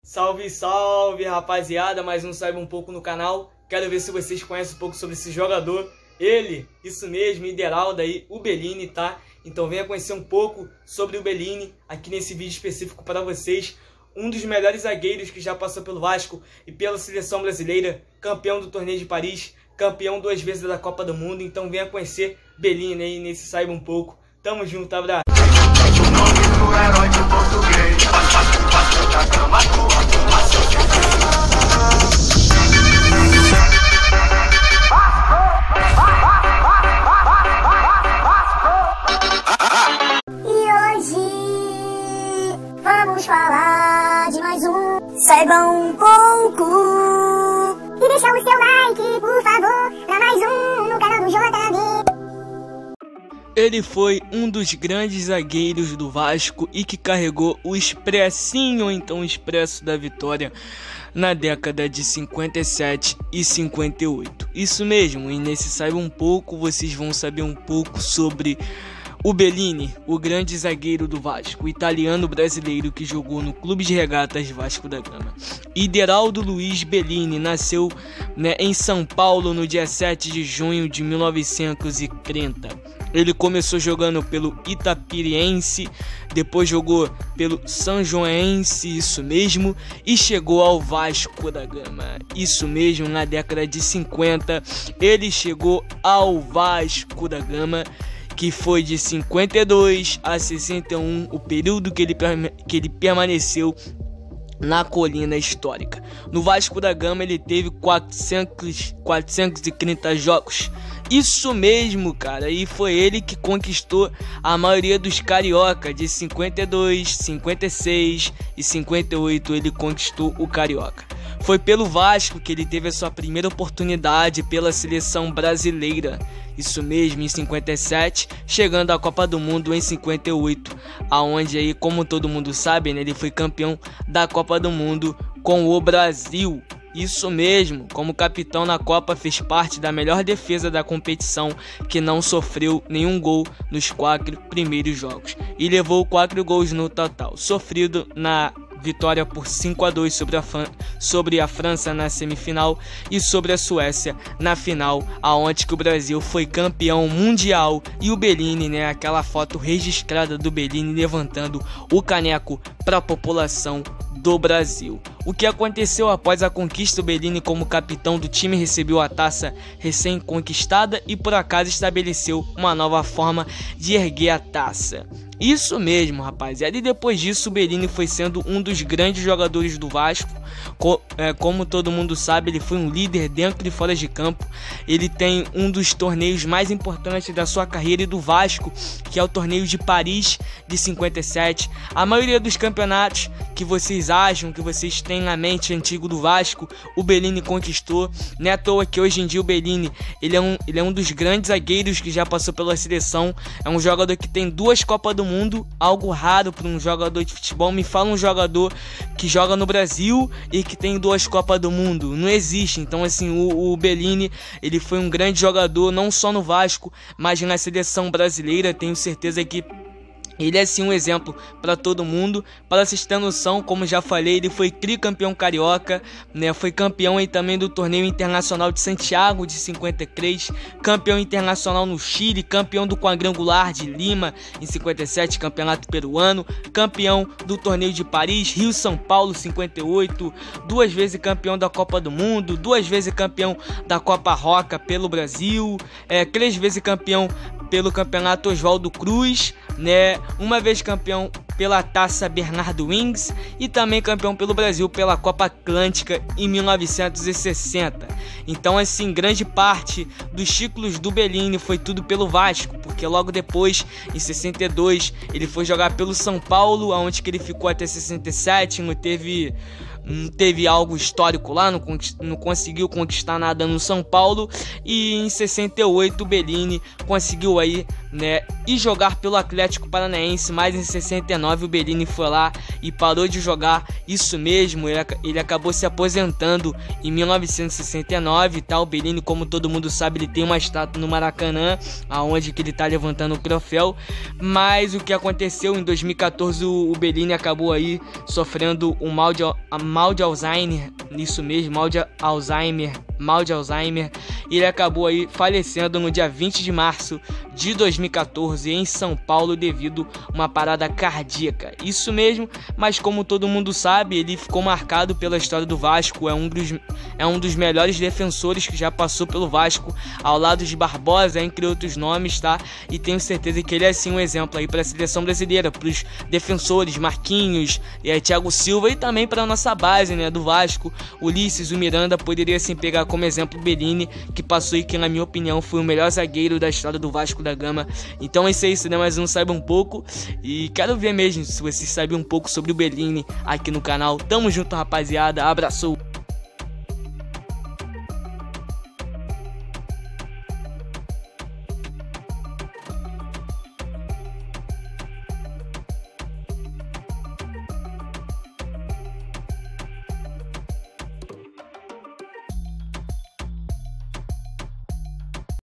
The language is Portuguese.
Salve, salve, rapaziada, mais um Saiba um Pouco no canal. Quero ver se vocês conhecem um pouco sobre esse jogador. Ele, isso mesmo, Ideraldo aí, o Bellini, tá? Então venha conhecer um pouco sobre o Bellini aqui nesse vídeo específico para vocês. Um dos melhores zagueiros que já passou pelo Vasco e pela seleção brasileira, campeão do torneio de Paris, campeão 2 vezes da Copa do Mundo. Então venha conhecer Bellini aí nesse Saiba um Pouco. Tamo junto, abraço. Vamos falar de mais um Saiba um Pouco. E deixa o seu like, por favor, pra mais um no canal do JB. Ele foi um dos grandes zagueiros do Vasco e que carregou o expressinho, então o expresso da vitória na década de 57 e 58. Isso mesmo, e nesse Saiba um Pouco vocês vão saber um pouco sobre o Bellini, o grande zagueiro do Vasco, o italiano brasileiro que jogou no Clube de Regatas Vasco da Gama. Ideraldo Luiz Bellini nasceu em São Paulo no dia 7 de junho de 1930. Ele começou jogando pelo Itapiriense, depois jogou pelo São Joense, isso mesmo, e chegou ao Vasco da Gama. Isso mesmo, na década de 50, ele chegou ao Vasco da Gama, que foi de 52 a 61, o período que ele permaneceu na colina histórica. No Vasco da Gama ele teve 430 jogos. Isso mesmo, cara, e foi ele que conquistou a maioria dos carioca. De 52, 56 e 58 ele conquistou o carioca. Foi pelo Vasco que ele teve a sua primeira oportunidade pela seleção brasileira. Isso mesmo, em 57, chegando à Copa do Mundo em 58, aonde aí, como todo mundo sabe, ele foi campeão da Copa do Mundo com o Brasil. Isso mesmo, como capitão na Copa, fez parte da melhor defesa da competição, que não sofreu nenhum gol nos 4 primeiros jogos e levou 4 gols no total, sofrido na vitória por 5-2 sobre a França na semifinal e sobre a Suécia na final, aonde que o Brasil foi campeão mundial. E o Bellini, aquela foto registrada do Bellini levantando o caneco para a população do Brasil. O que aconteceu após a conquista? O Bellini, como capitão do time, recebeu a taça recém-conquistada e por acaso estabeleceu uma nova forma de erguer a taça. Isso mesmo, rapaziada. E depois disso, o Bellini foi sendo um dos grandes jogadores do Vasco. Como todo mundo sabe, ele foi um líder dentro e fora de campo. Ele tem um dos torneios mais importantes da sua carreira e do Vasco, que é o torneio de Paris de 57. A maioria dos campeonatos que vocês acham, que vocês têm na mente antigo do Vasco, o Bellini conquistou. Não é à toa que hoje em dia o Bellini ele é um dos grandes zagueiros que já passou pela seleção. É um jogador que tem 2 Copas do Mundo, algo raro para um jogador de futebol. Me fala um jogador que joga no Brasil e que tem 2 Copas do Mundo. Não existe. Então assim, o Bellini, ele foi um grande jogador, não só no Vasco, mas na seleção brasileira. Tenho certeza que ele é sim um exemplo para todo mundo. Para vocês terem noção, como já falei, ele foi tricampeão carioca, foi campeão aí também do torneio internacional de Santiago de 53, campeão internacional no Chile, campeão do quadrangular de Lima em 57, campeonato peruano, campeão do torneio de Paris, Rio São Paulo 58, 2 vezes campeão da Copa do Mundo, 2 vezes campeão da Copa Roca pelo Brasil, 3 vezes campeão pelo campeonato Oswaldo Cruz, 1 vez campeão pela Taça Bernardo Wings e também campeão pelo Brasil pela Copa Atlântica em 1960. Então assim, grande parte dos ciclos do Bellini foi tudo pelo Vasco, porque logo depois, em 62, ele foi jogar pelo São Paulo, onde que ele ficou até 67, não teve algo histórico lá, não conseguiu conquistar nada no São Paulo. E em 68 o Bellini conseguiu aí, ir jogar pelo Atlético Paranaense, mas em 69 o Bellini foi lá e parou de jogar. Isso mesmo, ele acabou se aposentando em 1969, tá? O Bellini, como todo mundo sabe, ele tem uma estátua no Maracanã, aonde que ele tá levantando o troféu. Mas o que aconteceu em 2014, o Bellini acabou aí sofrendo um mal mal de Alzheimer, isso mesmo, mal de Alzheimer, e ele acabou aí falecendo no dia 20 de março de 2014 em São Paulo devido a uma parada cardíaca. Isso mesmo, mas como todo mundo sabe, ele ficou marcado pela história do Vasco, é um dos melhores defensores que já passou pelo Vasco, ao lado de Barbosa, entre outros nomes, tá? E tenho certeza que ele é sim um exemplo aí para a seleção brasileira, para os defensores, Marquinhos, Thiago Silva e também para a nossa base, né, do Vasco, Ulisses, o Miranda, poderia sim pegar como exemplo o Bellini, que passou e que na minha opinião foi o melhor zagueiro da história do Vasco da Gama. Então é isso, né, mais um Saiba Um Pouco, e quero ver mesmo se vocês sabem um pouco sobre o Bellini aqui no canal. Tamo junto, rapaziada, abraço!